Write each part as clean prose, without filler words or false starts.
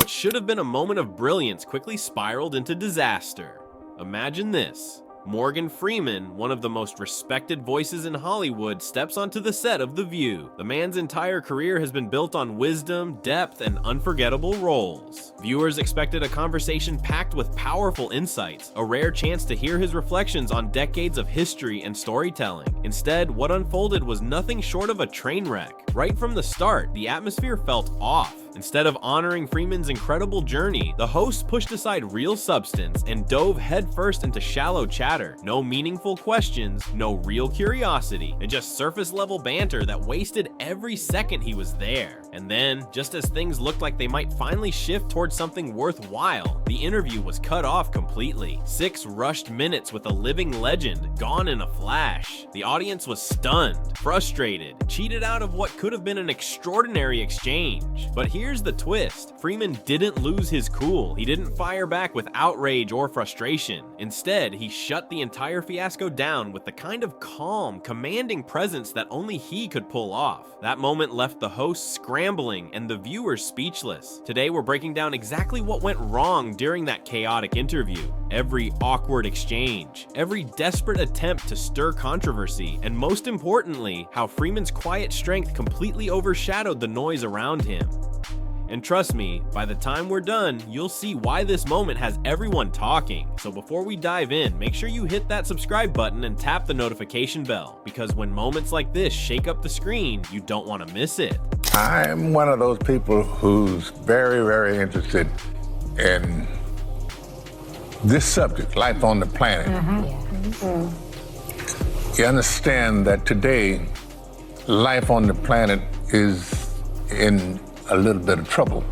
What should have been a moment of brilliance quickly spiraled into disaster. Imagine this. Morgan Freeman, one of the most respected voices in Hollywood, steps onto the set of The View. The man's entire career has been built on wisdom, depth, and unforgettable roles. Viewers expected a conversation packed with powerful insights, a rare chance to hear his reflections on decades of history and storytelling. Instead, what unfolded was nothing short of a train wreck. Right from the start, the atmosphere felt off. Instead of honoring Freeman's incredible journey, the host pushed aside real substance and dove headfirst into shallow chatter. No meaningful questions, no real curiosity, and just surface-level banter that wasted every second he was there. And then, just as things looked like they might finally shift towards something worthwhile, the interview was cut off completely. 6 rushed minutes with a living legend, gone in a flash. The audience was stunned, frustrated, cheated out of what could have been an extraordinary exchange. But here's the twist. Freeman didn't lose his cool. He didn't fire back with outrage or frustration. Instead, he shut the entire fiasco down with the kind of calm, commanding presence that only he could pull off. That moment left the host scrambling and the viewers speechless. Today, we're breaking down exactly what went wrong during that chaotic interview. Every awkward exchange, every desperate attempt to stir controversy, and most importantly, how Freeman's quiet strength completely overshadowed the noise around him. And trust me, by the time we're done, you'll see why this moment has everyone talking. So before we dive in, make sure you hit that subscribe button and tap the notification bell, because when moments like this shake up the screen, you don't want to miss it. I'm one of those people who's very, very interested in this subject, life on the planet. You understand that today, life on the planet is in a little bit of trouble.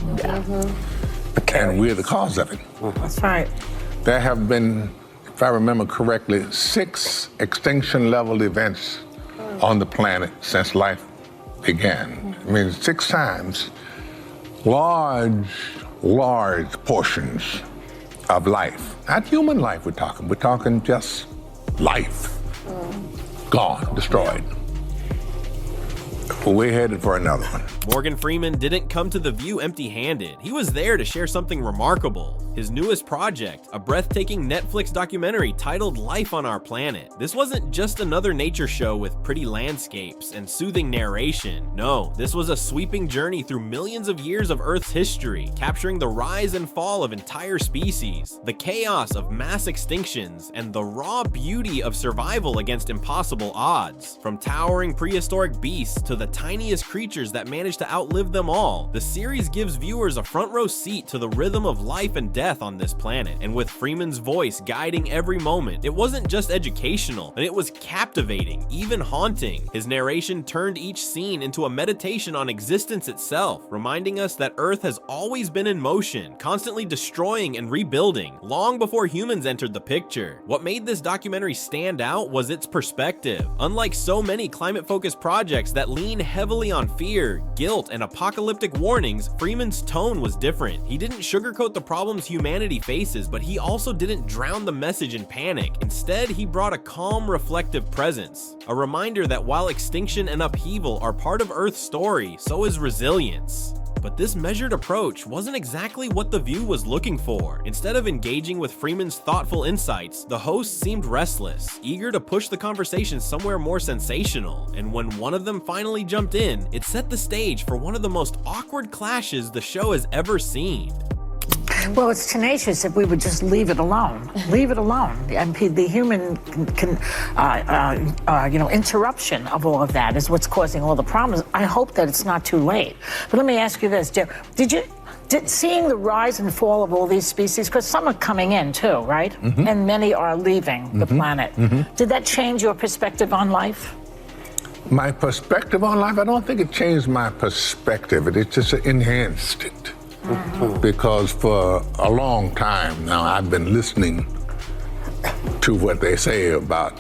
And we're the cause of it. That's right. There have been, if I remember correctly, 6 extinction level events on the planet since life began. I mean, 6 times. Large portions of life. Not human life we're talking just life. Gone, destroyed. We're headed for another one. Morgan Freeman didn't come to The View empty-handed. He was there to share something remarkable. His newest project, a breathtaking Netflix documentary titled Life on Our Planet. This wasn't just another nature show with pretty landscapes and soothing narration. No, this was a sweeping journey through millions of years of Earth's history, capturing the rise and fall of entire species, the chaos of mass extinctions, and the raw beauty of survival against impossible odds. From towering prehistoric beasts to the tiniest creatures that managed to outlive them all, the series gives viewers a front row seat to the rhythm of life and death on this planet. And with Freeman's voice guiding every moment, it wasn't just educational, and it was captivating, even haunting. His narration turned each scene into a meditation on existence itself, reminding us that Earth has always been in motion, constantly destroying and rebuilding, long before humans entered the picture. What made this documentary stand out was its perspective. Unlike so many climate-focused projects that lean heavily on fear, guilt, and apocalyptic warnings, Freeman's tone was different. He didn't sugarcoat the problems humanity faces, but he also didn't drown the message in panic. Instead, he brought a calm, reflective presence. A reminder that while extinction and upheaval are part of Earth's story, so is resilience. But this measured approach wasn't exactly what The View was looking for. Instead of engaging with Freeman's thoughtful insights, the host seemed restless, eager to push the conversation somewhere more sensational. And when one of them finally jumped in, it set the stage for one of the most awkward clashes the show has ever seen. Well, it's tenacious if we would just leave it alone. Leave it alone. And the human interruption of all of that is what's causing all the problems. I hope that it's not too late. But let me ask you this, Jeff. Seeing the rise and fall of all these species, because some are coming in too, right? And many are leaving the planet. Did that change your perspective on life? My perspective on life? I don't think it changed my perspective. It just enhanced it. Because for a long time now, I've been listening to what they say about,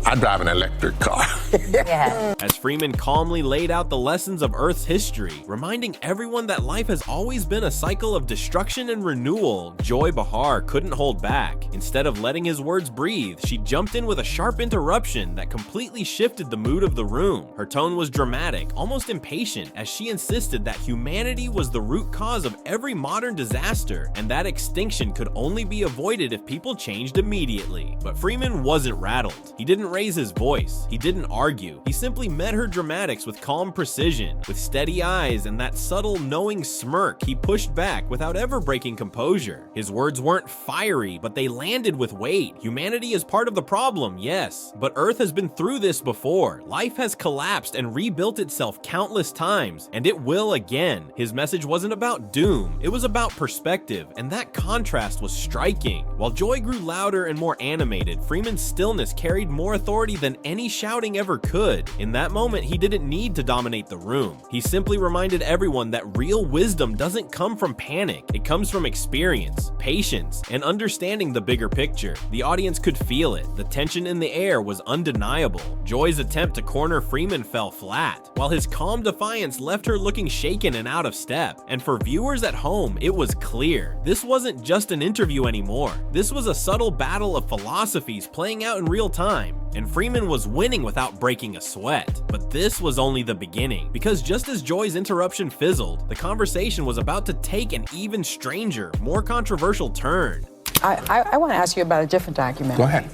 I drive an electric car. Yeah. As Freeman calmly laid out the lessons of Earth's history, reminding everyone that life has always been a cycle of destruction and renewal, Joy Behar couldn't hold back. Instead of letting his words breathe, she jumped in with a sharp interruption that completely shifted the mood of the room. Her tone was dramatic, almost impatient, as she insisted that humanity was the root cause of every modern disaster, and that extinction could only be avoided if people changed immediately. But Freeman wasn't rattled. He didn't raise his voice. He didn't argue. He simply met her dramatics with calm precision. With steady eyes and that subtle, knowing smirk, he pushed back without ever breaking composure. His words weren't fiery, but they landed with weight. Humanity is part of the problem, yes, but Earth has been through this before. Life has collapsed and rebuilt itself countless times, and it will again. His message wasn't about doom, it was about perspective, and that contrast was striking. While Joy grew louder and more animated, Freeman's stillness carried more authority than any shouting ever could. In that moment, he didn't need to dominate the room. He simply reminded everyone that real wisdom doesn't come from panic. It comes from experience, patience, and understanding the bigger picture. The audience could feel it. The tension in the air was undeniable. Joy's attempt to corner Freeman fell flat, while his calm defiance left her looking shaken and out of step. And for viewers at home, it was clear. This wasn't just an interview anymore. This was a subtle battle of philosophies playing out in real time. And Freeman was winning without breaking a sweat. But this was only the beginning, because just as Joy's interruption fizzled, the conversation was about to take an even stranger, more controversial turn. I want to ask you about a different documentary. Go ahead.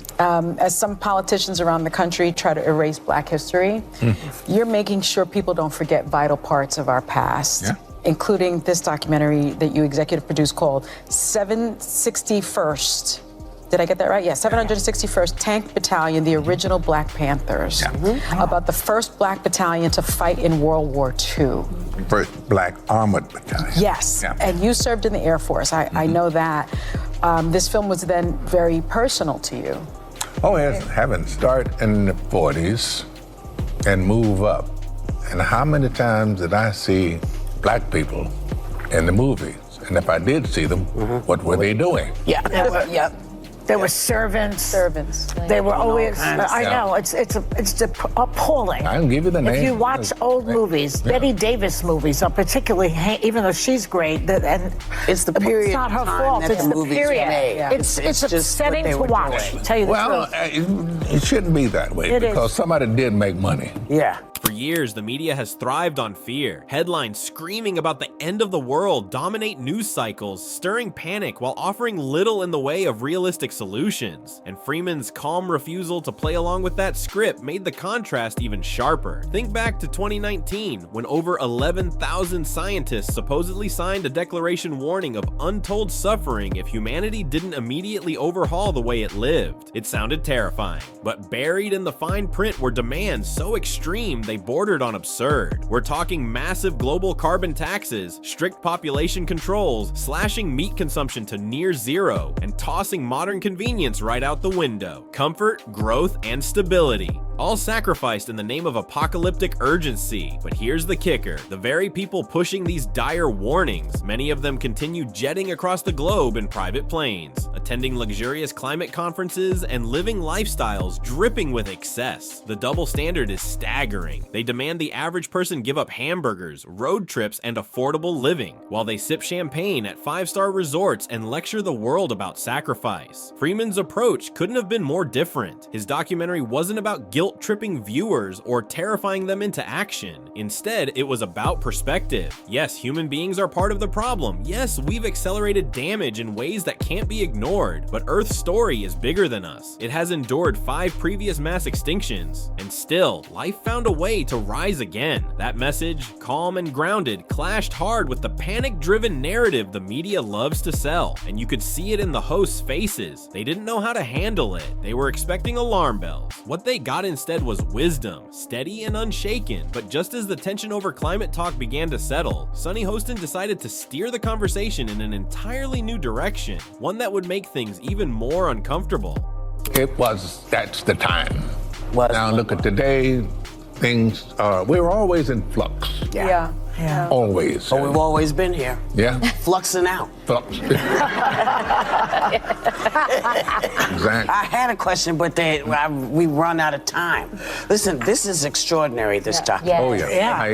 As some politicians around the country try to erase Black history, you're making sure people don't forget vital parts of our past. Yeah. Including this documentary that you executive produced called 761st. Did I get that right? Yeah, 761st Tank Battalion, the original Black Panthers. Yeah. About the first Black battalion to fight in World War II. First Black Armored Battalion. Yes, Yeah. and you served in the Air Force. I know that. This film was then very personal to you. Oh, yes, having start in the 40s and move up. And how many times did I see Black people in the movies? And if I did see them, what were they doing? Yeah. They were servants. Servants. They were always. kinds. I know. It's appalling. I can give you the name. If you watch old movies, Betty Davis movies are particularly, even though she's great, and It's the period It's not her of time fault. that It's the the movies period. were made. It's just upsetting what they to were watch. doing. Tell you the Well, truth. it shouldn't be that way It because is. somebody did make money. Yeah. For years, the media has thrived on fear. Headlines screaming about the end of the world dominate news cycles, stirring panic while offering little in the way of realistic solutions. And Freeman's calm refusal to play along with that script made the contrast even sharper. Think back to 2019, when over 11,000 scientists supposedly signed a declaration warning of untold suffering if humanity didn't immediately overhaul the way it lived. It sounded terrifying, but buried in the fine print were demands so extreme they bordered on absurd. We're talking massive global carbon taxes, strict population controls, slashing meat consumption to near zero, and tossing modern convenience right out the window. Comfort, growth, and stability, all sacrificed in the name of apocalyptic urgency. But here's the kicker. The very people pushing these dire warnings, many of them continue jetting across the globe in private planes, attending luxurious climate conferences, and living lifestyles dripping with excess. The double standard is staggering. They demand the average person give up hamburgers, road trips, and affordable living, while they sip champagne at five-star resorts and lecture the world about sacrifice. Freeman's approach couldn't have been more different. His documentary wasn't about guilt-tripping viewers or terrifying them into action. Instead, it was about perspective. Yes, human beings are part of the problem. Yes, we've accelerated damage in ways that can't be ignored. But Earth's story is bigger than us. It has endured 5 previous mass extinctions, and still, life found a way to rise again. That message, calm and grounded, clashed hard with the panic-driven narrative the media loves to sell, and you could see it in the hosts' faces. They didn't know how to handle it. They were expecting alarm bells. What they got instead was wisdom, steady and unshaken. But just as the tension over climate talk began to settle, Sunny Hostin decided to steer the conversation in an entirely new direction, one that would make things even more uncomfortable. That's the time. Was Now look at today, things are, we're always in flux. Yeah. Yeah. Always. But we've always been here. Yeah. Fluxing out. Exactly. I had a question, but we run out of time. Listen, this is extraordinary, this documentary. Oh, yeah. I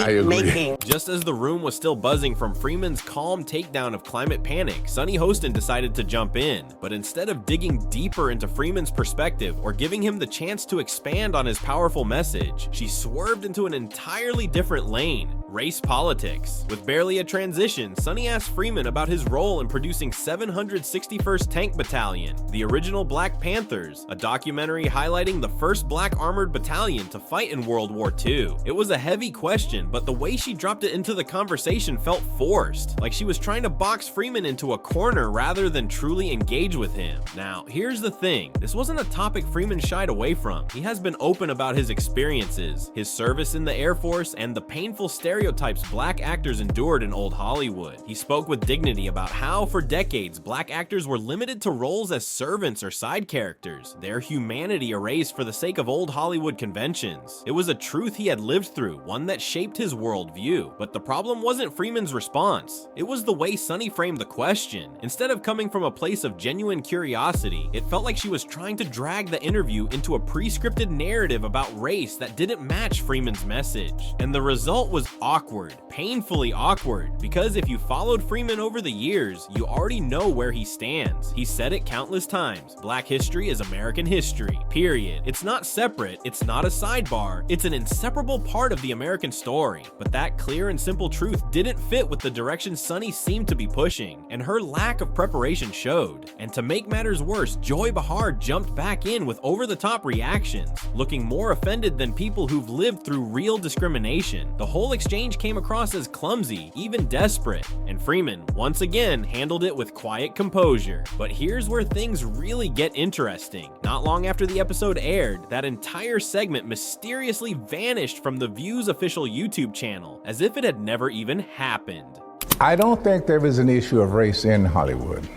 agree. Just as the room was still buzzing from Freeman's calm takedown of climate panic, Sunny Hostin decided to jump in. But instead of digging deeper into Freeman's perspective or giving him the chance to expand on his powerful message, she swerved into an entirely different lane: race politics. With barely a transition, Sunny asked Freeman about his role in producing 761st Tank Battalion, the original Black Panthers, a documentary highlighting the first black armored battalion to fight in World War II. It was a heavy question, but the way she dropped it into the conversation felt forced, like she was trying to box Freeman into a corner rather than truly engage with him. Now, here's the thing. This wasn't a topic Freeman shied away from. He has been open about his experiences, his service in the Air Force, and the painful stereotypes black actors endured in old Hollywood. He spoke with dignity about how, for decades, black actors were limited to roles as servants or side characters, their humanity erased for the sake of old Hollywood conventions. It was a truth he had lived through, one that shaped his worldview. But the problem wasn't Freeman's response. It was the way Sunny framed the question. Instead of coming from a place of genuine curiosity, it felt like she was trying to drag the interview into a pre-scripted narrative about race that didn't match Freeman's message. And the result was awkward, painfully awkward, because if you followed Freeman over the years, you already know where he stands. He said it countless times: Black history is American history, period. It's not separate, it's not a sidebar, it's an inseparable part of the American story. But that clear and simple truth didn't fit with the direction Sunny seemed to be pushing, and her lack of preparation showed. And to make matters worse, Joy Behar jumped back in with over-the-top reactions, looking more offended than people who've lived through real discrimination. The whole exchange came across as clumsy, even desperate, and Freeman once again handled it with quiet composure. But here's where things really get interesting. Not long after the episode aired, that entire segment mysteriously vanished from The View's official YouTube channel, as if it had never even happened. I don't think there is an issue of race in Hollywood.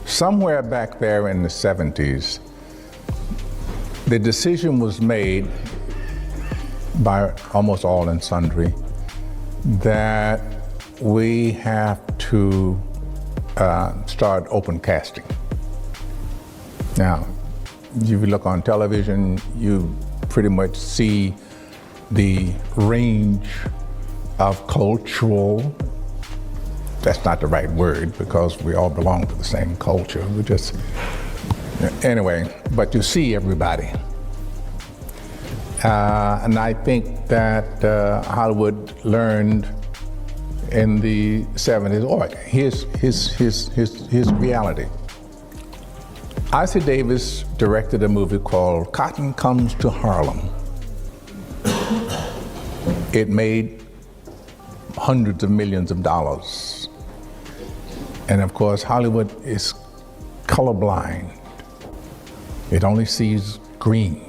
Somewhere back there in the 70s, the decision was made by almost all and sundry that we have to start open casting. Now, if you look on television, you pretty much see the range of cultural, that's not the right word because we all belong to the same culture. We just, anyway, but you see everybody. And I think that Hollywood learned in the 70s, all right, here's reality. Isaac Davis directed a movie called Cotton Comes to Harlem. It made hundreds of millions of dollars. And of course, Hollywood is colorblind. It only sees green.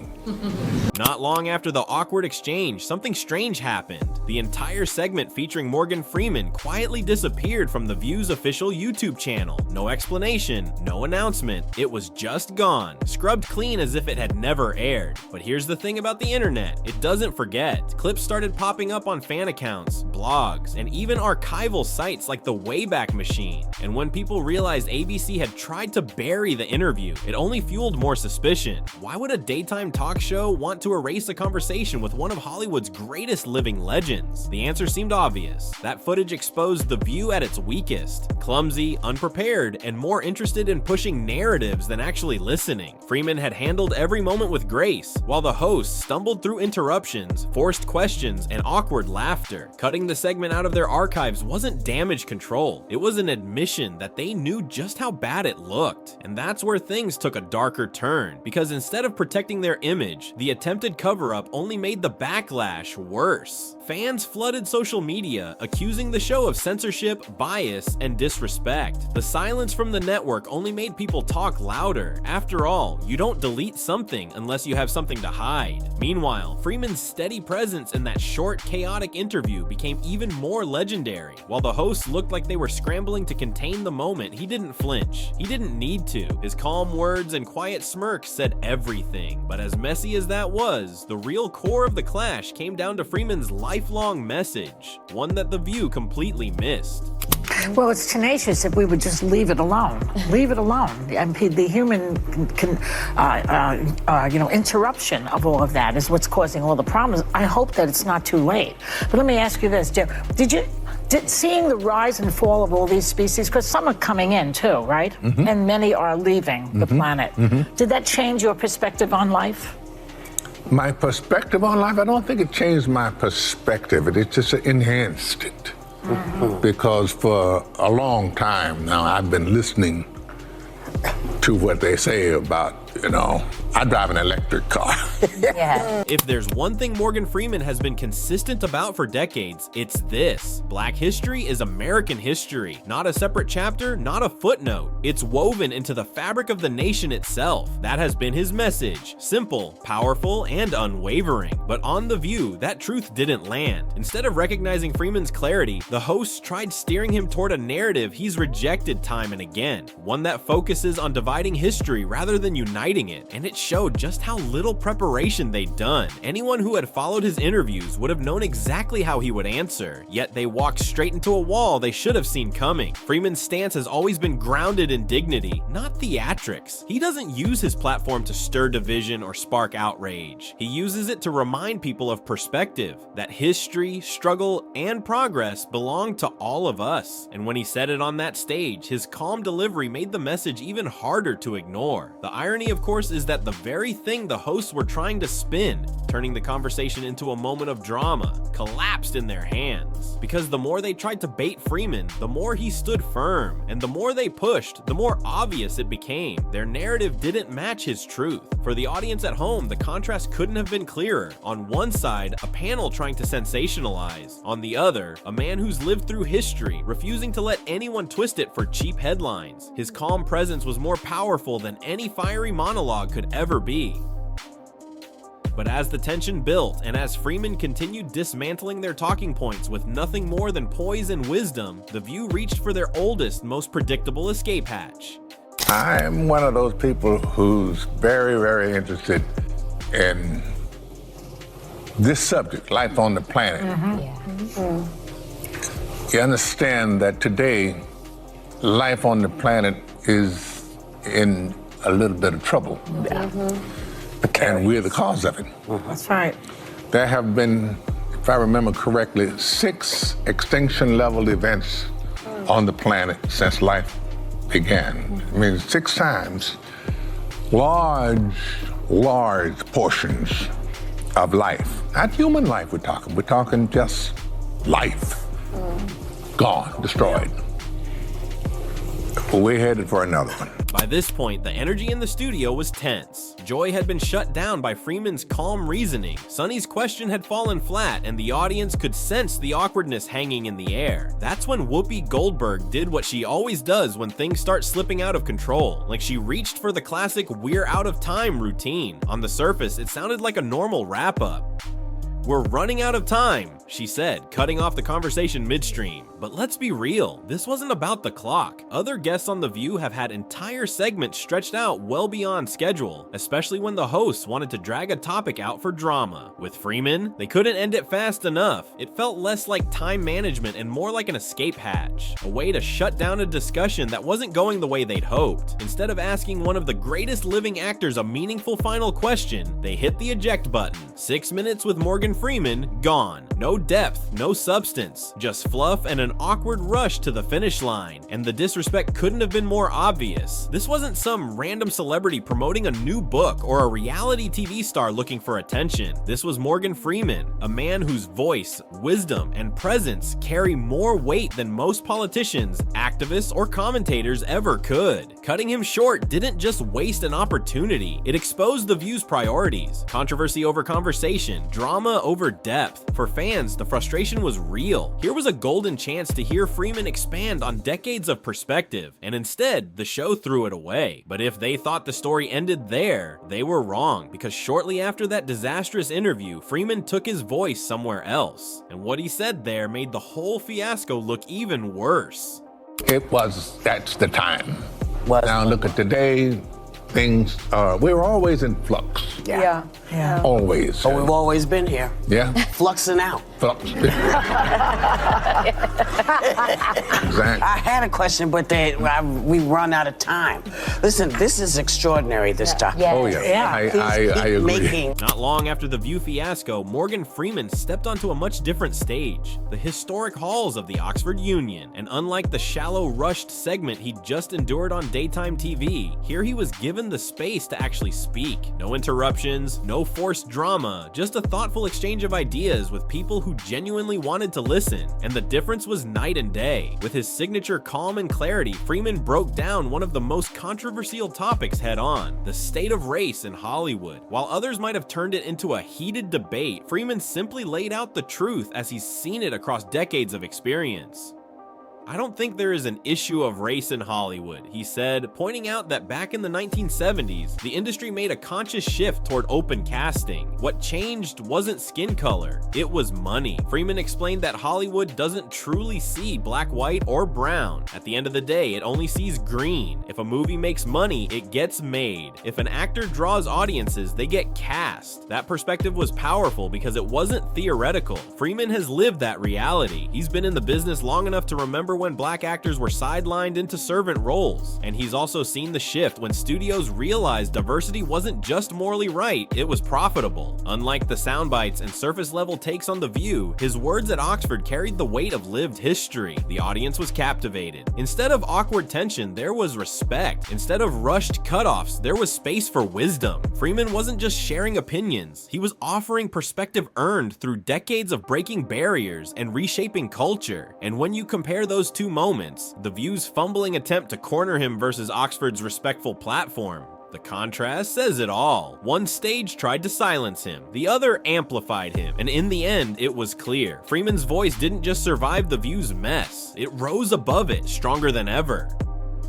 Not long after the awkward exchange, something strange happened. The entire segment featuring Morgan Freeman quietly disappeared from The View's official YouTube channel. No explanation, no announcement, it was just gone, scrubbed clean as if it had never aired. But here's the thing about the internet, it doesn't forget. Clips started popping up on fan accounts, blogs, and even archival sites like the Wayback Machine. And when people realized ABC had tried to bury the interview, it only fueled more suspicion. Why would a daytime talk show want to erase a conversation with one of Hollywood's greatest living legends? The answer seemed obvious. That footage exposed The View at its weakest, clumsy, unprepared, and more interested in pushing narratives than actually listening. Freeman had handled every moment with grace, while the hosts stumbled through interruptions, forced questions, and awkward laughter. Cutting the segment out of their archives wasn't damage control. It was an admission that they knew just how bad it looked. And that's where things took a darker turn, because instead of protecting their image, the attempted cover-up only made the backlash worse. Fans flooded social media, accusing the show of censorship, bias, and disrespect. The silence from the network only made people talk louder. After all, you don't delete something unless you have something to hide. Meanwhile, Freeman's steady presence in that short, chaotic interview became even more legendary. While the hosts looked like they were scrambling to contain the moment, he didn't flinch. He didn't need to. His calm words and quiet smirk said everything. But as messy as that was, the real core of the clash came down to Freeman's lifelong message, one that The View completely missed. Well, it's tenacious if we would just leave it alone. Leave it alone. And the human interruption of all of that is what's causing all the problems. I hope that it's not too late. But let me ask you this, Jim. Seeing the rise and fall of all these species, because some are coming in too, right? Mm-hmm. And many are leaving the planet. Mm-hmm. Did that change your perspective on life? My perspective on life? I don't think it changed my perspective. It just enhanced it. Mm-hmm. Because for a long time now, I've been listening to what they say about, I drive an electric car. Yeah. If there's one thing Morgan Freeman has been consistent about for decades, it's this. Black history is American history. Not a separate chapter, not a footnote. It's woven into the fabric of the nation itself. That has been his message. Simple, powerful, and unwavering. But on The View, that truth didn't land. Instead of recognizing Freeman's clarity, the hosts tried steering him toward a narrative he's rejected time and again. One that focuses on dividing history rather than uniting it. And it showed just how little preparation they'd done. Anyone who had followed his interviews would have known exactly how he would answer, yet they walked straight into a wall they should have seen coming. Freeman's stance has always been grounded in dignity, not theatrics. He doesn't use his platform to stir division or spark outrage. He uses it to remind people of perspective, that history, struggle, and progress belong to all of us. And when he said it on that stage, his calm delivery made the message even harder to ignore. The irony, of course, is that the very thing the hosts were trying to spin, turning the conversation into a moment of drama, collapsed in their hands. Because the more they tried to bait Freeman, the more he stood firm, and the more they pushed, the more obvious it became. Their narrative didn't match his truth. For the audience at home, the contrast couldn't have been clearer. On one side, a panel trying to sensationalize. On the other, a man who's lived through history, refusing to let anyone twist it for cheap headlines. His calm presence was more powerful than any fiery monologue could ever be. But as the tension built, and as Freeman continued dismantling their talking points with nothing more than poise and wisdom, The View reached for their oldest, most predictable escape hatch. I'm one of those people who's very, very interested in this subject, life on the planet. Mm-hmm. Yeah. Mm-hmm. You understand that today, life on the planet is in a little bit of trouble. Mm-hmm. And we're the cause of it. That's right. There have been, if I remember correctly, 6 extinction-level events on the planet since life began. I mean, 6 times. Large portions of life. Not human life we're talking. We're talking just life. Gone, destroyed. We're headed for another one. By this point, the energy in the studio was tense. Joy had been shut down by Freeman's calm reasoning. Sonny's question had fallen flat, and the audience could sense the awkwardness hanging in the air. That's when Whoopi Goldberg did what she always does when things start slipping out of control. Like she reached for the classic "we're out of time" routine. On the surface, it sounded like a normal wrap-up. "We're running out of time," she said, cutting off the conversation midstream. But let's be real, this wasn't about the clock. Other guests on The View have had entire segments stretched out well beyond schedule, especially when the hosts wanted to drag a topic out for drama. With Freeman, they couldn't end it fast enough. It felt less like time management and more like an escape hatch, a way to shut down a discussion that wasn't going the way they'd hoped. Instead of asking one of the greatest living actors a meaningful final question, they hit the eject button. 6 minutes with Morgan Freeman, gone. No depth, no substance, just fluff and an awkward rush to the finish line. And the disrespect couldn't have been more obvious. This wasn't some random celebrity promoting a new book or a reality TV star looking for attention. This was Morgan Freeman, a man whose voice, wisdom, and presence carry more weight than most politicians, activists, or commentators ever could. Cutting him short didn't just waste an opportunity, it exposed The View's priorities. Controversy over conversation, drama drama over depth. For fans, the frustration was real. Here was a golden chance to hear Freeman expand on decades of perspective, and instead, the show threw it away. But if they thought the story ended there, they were wrong, because shortly after that disastrous interview, Freeman took his voice somewhere else. And what he said there made the whole fiasco look even worse. That's the time. Now look at today, things we're always in flux. Yeah. Always. But we've always been here. Yeah. Fluxing out. Flux. Exactly. I had a question, but we run out of time. Listen, this is extraordinary, this documentary. Oh, yeah. I agree. Not long after the View fiasco, Morgan Freeman stepped onto a much different stage, the historic halls of the Oxford Union. And unlike the shallow, rushed segment he'd just endured on daytime TV, here he was given the space to actually speak. No interruptions, no forced drama, just a thoughtful exchange of ideas with people who genuinely wanted to listen. And the difference was night and day. With his signature calm and clarity, Freeman broke down one of the most controversial topics head on, the state of race in Hollywood. While others might have turned it into a heated debate, Freeman simply laid out the truth as he's seen it across decades of experience. "I don't think there is an issue of race in Hollywood," he said, pointing out that back in the 1970s, the industry made a conscious shift toward open casting. What changed wasn't skin color, it was money. Freeman explained that Hollywood doesn't truly see black, white, or brown. At the end of the day, it only sees green. If a movie makes money, it gets made. If an actor draws audiences, they get cast. That perspective was powerful because it wasn't theoretical. Freeman has lived that reality. He's been in the business long enough to remember when black actors were sidelined into servant roles. And he's also seen the shift when studios realized diversity wasn't just morally right, it was profitable. Unlike the soundbites and surface-level takes on The View, his words at Oxford carried the weight of lived history. The audience was captivated. Instead of awkward tension, there was respect. Instead of rushed cutoffs, there was space for wisdom. Freeman wasn't just sharing opinions, he was offering perspective earned through decades of breaking barriers and reshaping culture. And when you compare those two moments, The View's fumbling attempt to corner him versus Oxford's respectful platform, the contrast says it all. One stage tried to silence him, the other amplified him, and in the end, it was clear. Freeman's voice didn't just survive The View's mess, it rose above it, stronger than ever.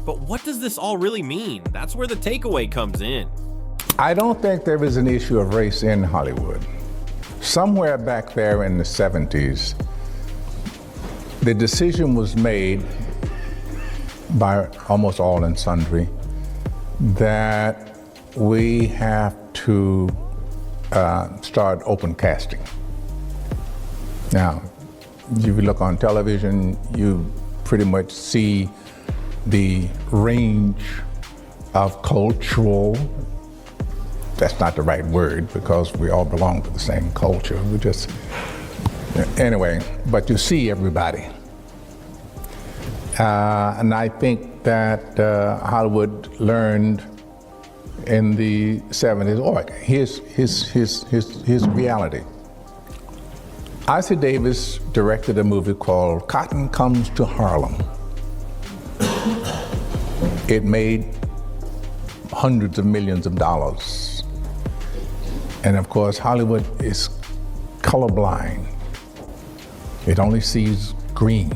But what does this all really mean? That's where the takeaway comes in. I don't think there is an issue of race in Hollywood. Somewhere back there in the 70s, the decision was made by almost all and sundry that we have to start open casting. Now, if you look on television, you pretty much see the range of cultural, that's not the right word because we all belong to the same culture. We just, anyway, but you see everybody. And I think that Hollywood learned in the 70s, here's reality. Isaac Davis directed a movie called Cotton Comes to Harlem. It made hundreds of millions of dollars. And of course, Hollywood is colorblind. It only sees green.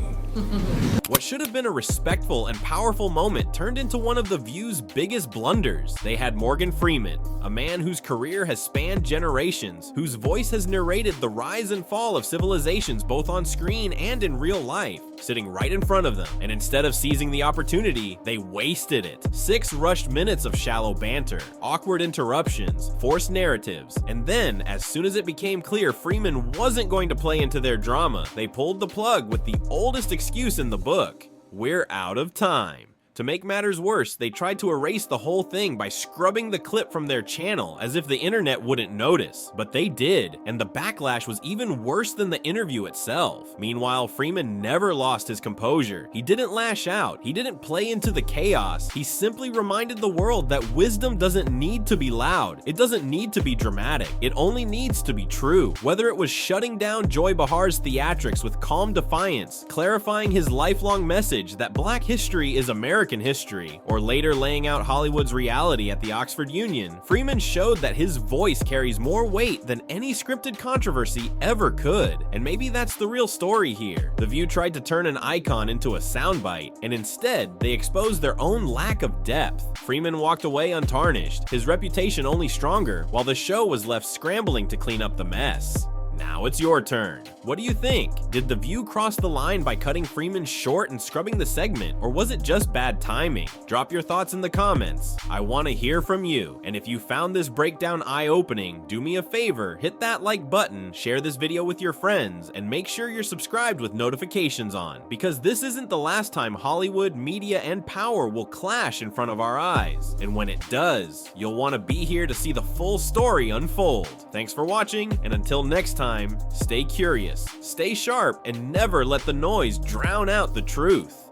What should have been a respectful and powerful moment turned into one of The View's biggest blunders. They had Morgan Freeman, a man whose career has spanned generations, whose voice has narrated the rise and fall of civilizations both on screen and in real life, sitting right in front of them. And instead of seizing the opportunity, they wasted it. 6 rushed minutes of shallow banter, awkward interruptions, forced narratives, and then, as soon as it became clear Freeman wasn't going to play into their drama, they pulled the plug with the oldest excuse in the book: we're out of time. To make matters worse, they tried to erase the whole thing by scrubbing the clip from their channel as if the internet wouldn't notice, but they did, and the backlash was even worse than the interview itself. Meanwhile, Freeman never lost his composure. He didn't lash out, he didn't play into the chaos, he simply reminded the world that wisdom doesn't need to be loud, it doesn't need to be dramatic, it only needs to be true. Whether it was shutting down Joy Behar's theatrics with calm defiance, clarifying his lifelong message that Black history is American, American history, or later laying out Hollywood's reality at the Oxford Union, Freeman showed that his voice carries more weight than any scripted controversy ever could. And maybe that's the real story here. The View tried to turn an icon into a soundbite, and instead, they exposed their own lack of depth. Freeman walked away untarnished, his reputation only stronger, while the show was left scrambling to clean up the mess. Now it's your turn. What do you think? Did The View cross the line by cutting Freeman short and scrubbing the segment, or was it just bad timing? Drop your thoughts in the comments. I want to hear from you, and if you found this breakdown eye-opening, do me a favor, hit that like button, share this video with your friends, and make sure you're subscribed with notifications on, because this isn't the last time Hollywood, media, and power will clash in front of our eyes. And when it does, you'll want to be here to see the full story unfold. Thanks for watching, and until next time, stay curious, stay sharp, and never let the noise drown out the truth.